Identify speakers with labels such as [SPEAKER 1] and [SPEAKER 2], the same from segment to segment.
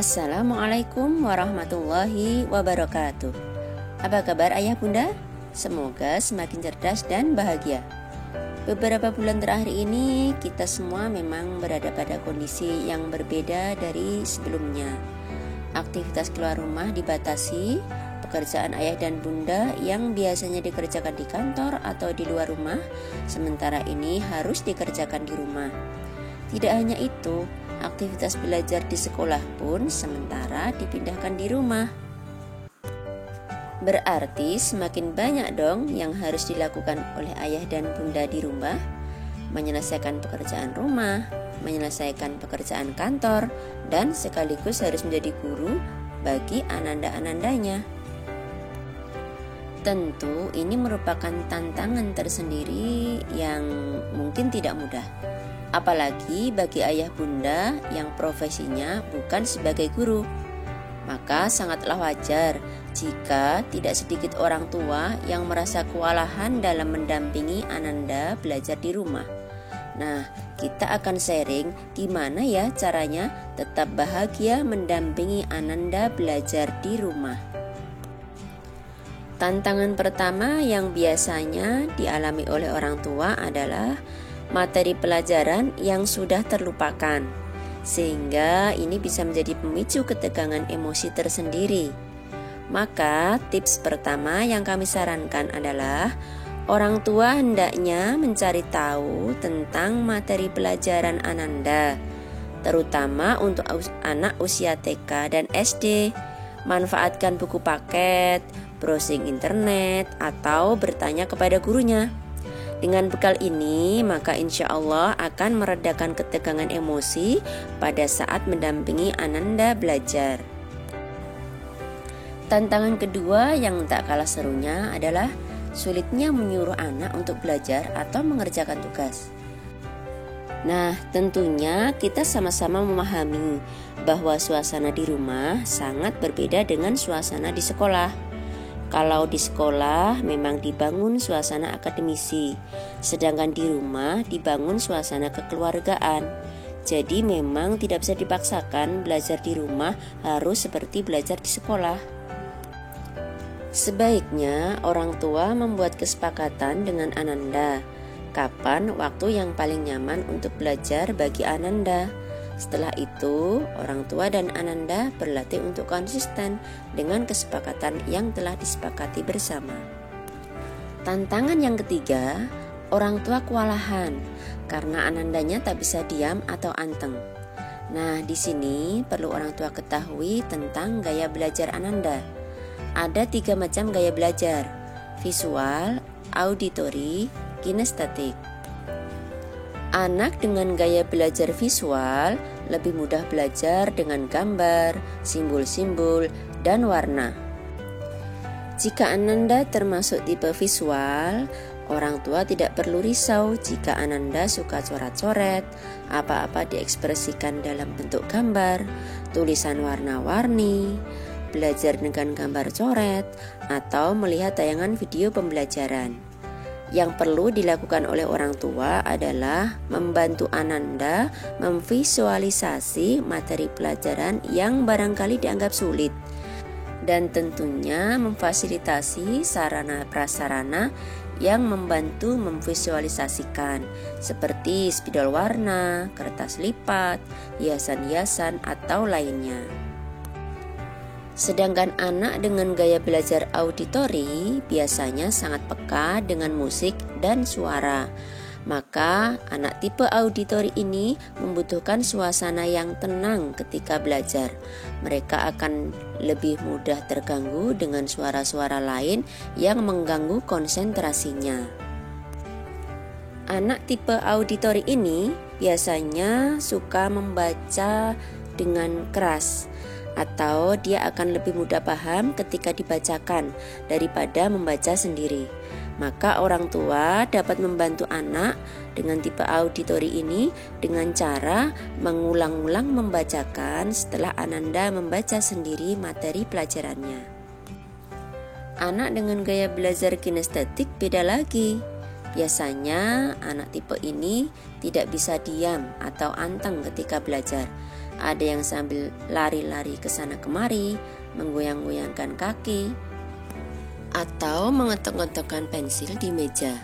[SPEAKER 1] Assalamualaikum warahmatullahi wabarakatuh. Apa kabar ayah bunda? Semoga semakin cerdas dan bahagia. Beberapa bulan terakhir ini kita semua memang berada pada kondisi yang berbeda dari sebelumnya. Aktivitas keluar rumah dibatasi, pekerjaan ayah dan bunda yang biasanya dikerjakan di kantor atau di luar rumah, sementara ini harus dikerjakan di rumah. Tidak hanya itu, aktivitas belajar di sekolah pun sementara dipindahkan di rumah. Berarti semakin banyak dong yang harus dilakukan oleh ayah dan bunda di rumah, menyelesaikan pekerjaan rumah, menyelesaikan pekerjaan kantor, dan sekaligus harus menjadi guru bagi ananda-anandanya. Tentu ini merupakan tantangan tersendiri yang mungkin tidak mudah. Apalagi bagi ayah bunda yang profesinya bukan sebagai guru. Maka sangatlah wajar jika tidak sedikit orang tua yang merasa kewalahan dalam mendampingi ananda belajar di rumah. Nah, kita akan sharing gimana ya caranya tetap bahagia mendampingi ananda belajar di rumah. Tantangan pertama yang biasanya dialami oleh orang tua adalah materi pelajaran yang sudah terlupakan, sehingga ini bisa menjadi pemicu ketegangan emosi tersendiri. Maka tips pertama yang kami sarankan adalah orang tua hendaknya mencari tahu tentang materi pelajaran ananda, terutama untuk anak usia TK dan SD. Manfaatkan buku paket, browsing internet, atau bertanya kepada gurunya. Dengan bekal ini, maka insya Allah akan meredakan ketegangan emosi pada saat mendampingi ananda belajar. Tantangan kedua yang tak kalah serunya adalah sulitnya menyuruh anak untuk belajar atau mengerjakan tugas. Nah, tentunya kita sama-sama memahami bahwa suasana di rumah sangat berbeda dengan suasana di sekolah. Kalau di sekolah memang dibangun suasana akademisi, sedangkan di rumah dibangun suasana kekeluargaan. Jadi memang tidak bisa dipaksakan belajar di rumah harus seperti belajar di sekolah. Sebaiknya orang tua membuat kesepakatan dengan ananda, kapan waktu yang paling nyaman untuk belajar bagi ananda. Setelah itu, orang tua dan ananda berlatih untuk konsisten dengan kesepakatan yang telah disepakati bersama. Tantangan yang ketiga, orang tua kewalahan karena anandanya tak bisa diam atau anteng. Nah, di sini perlu orang tua ketahui tentang gaya belajar ananda. Ada 3 macam gaya belajar: visual, auditori, kinestetik. Anak dengan gaya belajar visual lebih mudah belajar dengan gambar, simbol-simbol, dan warna. Jika ananda termasuk tipe visual, orang tua tidak perlu risau jika ananda suka coret-coret, apa-apa diekspresikan dalam bentuk gambar, tulisan warna-warni, belajar dengan gambar coret, atau melihat tayangan video pembelajaran. Yang perlu dilakukan oleh orang tua adalah membantu ananda memvisualisasi materi pelajaran yang barangkali dianggap sulit, dan tentunya memfasilitasi sarana-prasarana yang membantu memvisualisasikan, seperti spidol warna, kertas lipat, hiasan-hiasan, atau lainnya. Sedangkan anak dengan gaya belajar auditori biasanya sangat peka dengan musik dan suara. Maka anak tipe auditori ini membutuhkan suasana yang tenang ketika belajar. Mereka akan lebih mudah terganggu dengan suara-suara lain yang mengganggu konsentrasinya. Anak tipe auditori ini biasanya suka membaca dengan keras, atau dia akan lebih mudah paham ketika dibacakan daripada membaca sendiri. Maka orang tua dapat membantu anak dengan tipe auditori ini dengan cara mengulang-ulang membacakan setelah ananda membaca sendiri materi pelajarannya. Anak dengan gaya belajar kinestetik beda lagi. Biasanya anak tipe ini tidak bisa diam atau anteng ketika belajar. Ada yang sambil lari-lari ke sana kemari, menggoyang-goyangkan kaki, atau mengetok-ngetokkan pensil di meja.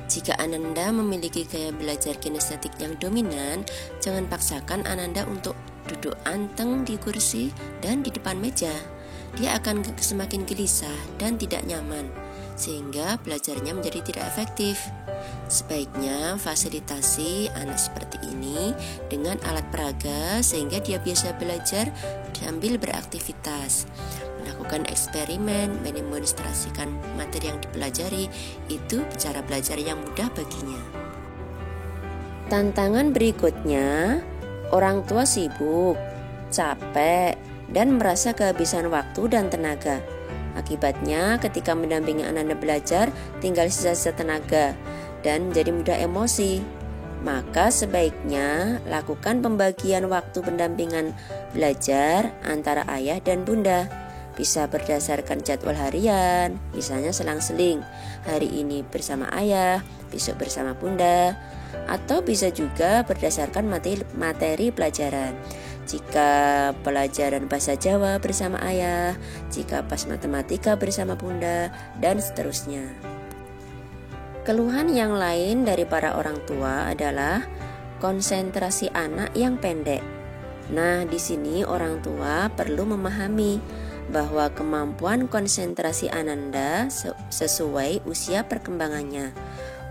[SPEAKER 1] Jika Ananda memiliki gaya belajar kinestetik yang dominan, jangan paksakan Ananda untuk duduk anteng di kursi dan di depan meja. Dia akan semakin gelisah dan tidak nyaman, sehingga belajarnya menjadi tidak efektif. Sebaiknya fasilitasi anak seperti ini dengan alat peraga sehingga dia biasa belajar sambil beraktivitas, melakukan eksperimen, mendemonstrasikan materi yang dipelajari. Itu cara belajar yang mudah baginya. Tantangan berikutnya, orang tua sibuk, capek, dan merasa kehabisan waktu dan tenaga. Akibatnya ketika mendampingi Ananda belajar tinggal sisa-sisa tenaga dan menjadi mudah emosi. Maka sebaiknya lakukan pembagian waktu pendampingan belajar antara ayah dan bunda. Bisa berdasarkan jadwal harian, misalnya selang-seling. Hari ini bersama ayah, besok bersama bunda. Atau bisa juga berdasarkan materi pelajaran. Jika pelajaran bahasa Jawa bersama ayah, jika pas matematika bersama bunda, dan seterusnya. Keluhan yang lain dari para orang tua adalah konsentrasi anak yang pendek. Nah, di sini orang tua perlu memahami bahwa kemampuan konsentrasi Ananda sesuai usia perkembangannya.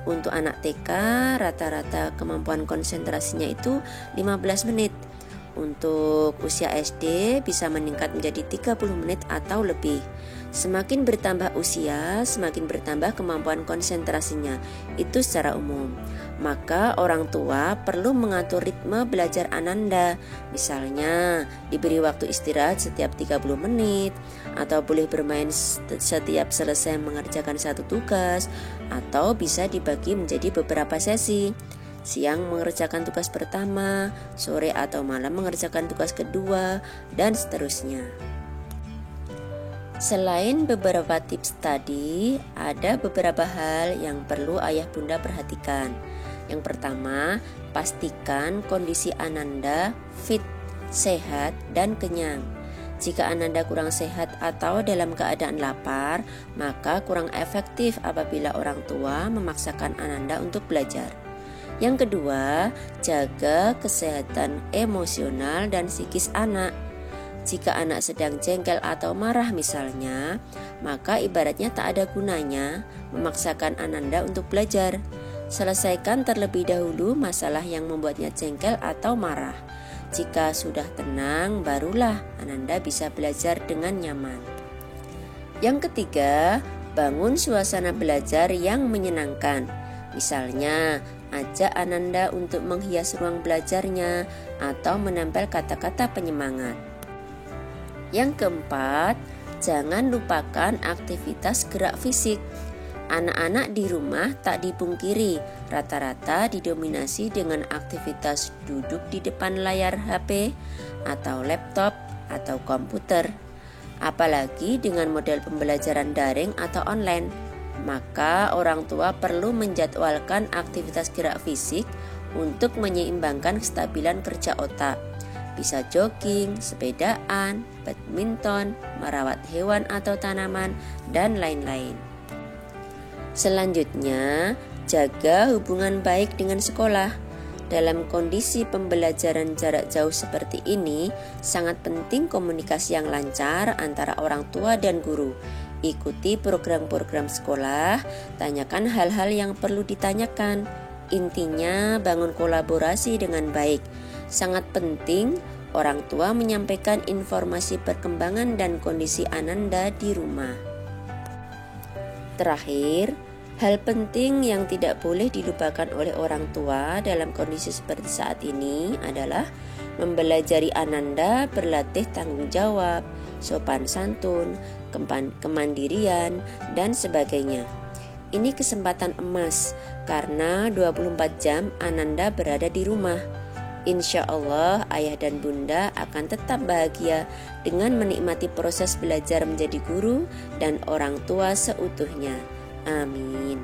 [SPEAKER 1] Untuk anak TK, rata-rata kemampuan konsentrasinya itu 15 menit. Untuk usia SD bisa meningkat menjadi 30 menit atau lebih. Semakin bertambah usia, semakin bertambah kemampuan konsentrasinya. Itu secara umum. Maka orang tua perlu mengatur ritme belajar Ananda. Misalnya diberi waktu istirahat setiap 30 menit, atau boleh bermain setiap selesai mengerjakan satu tugas, atau bisa dibagi menjadi beberapa sesi. Siang mengerjakan tugas pertama, sore atau malam mengerjakan tugas kedua, dan seterusnya. Selain beberapa tips tadi, ada beberapa hal yang perlu ayah bunda perhatikan. Yang pertama, pastikan kondisi Ananda fit, sehat, dan kenyang. Jika Ananda kurang sehat atau dalam keadaan lapar, maka kurang efektif apabila orang tua memaksakan Ananda untuk belajar. Yang kedua, jaga kesehatan emosional dan psikis anak. Jika anak sedang jengkel atau marah misalnya, maka ibaratnya tak ada gunanya memaksakan Ananda untuk belajar. Selesaikan terlebih dahulu masalah yang membuatnya jengkel atau marah. Jika sudah tenang, barulah Ananda bisa belajar dengan nyaman. Yang ketiga, bangun suasana belajar yang menyenangkan. Misalnya, ajak Ananda untuk menghias ruang belajarnya atau menempel kata-kata penyemangat. Yang keempat, jangan lupakan aktivitas gerak fisik. Anak-anak di rumah tak dipungkiri, rata-rata didominasi dengan aktivitas duduk di depan layar HP atau laptop atau komputer. Apalagi dengan model pembelajaran daring atau online. Maka orang tua perlu menjadwalkan aktivitas gerak fisik untuk menyeimbangkan kestabilan kerja otak. Bisa jogging, sepedaan, badminton, merawat hewan atau tanaman, dan lain-lain. Selanjutnya, jaga hubungan baik dengan sekolah. Dalam kondisi pembelajaran jarak jauh seperti ini, sangat penting komunikasi yang lancar antara orang tua dan guru. Ikuti program-program sekolah, tanyakan hal-hal yang perlu ditanyakan. Intinya, bangun kolaborasi dengan baik. Sangat penting orang tua menyampaikan informasi perkembangan dan kondisi Ananda di rumah. Terakhir, hal penting yang tidak boleh dilupakan oleh orang tua dalam kondisi seperti saat ini adalah mempelajari Ananda berlatih tanggung jawab, sopan santun, kemandirian, dan sebagainya. Ini kesempatan emas karena 24 jam Ananda berada di rumah. Insya Allah ayah dan bunda akan tetap bahagia dengan menikmati proses belajar menjadi guru dan orang tua seutuhnya. Amin.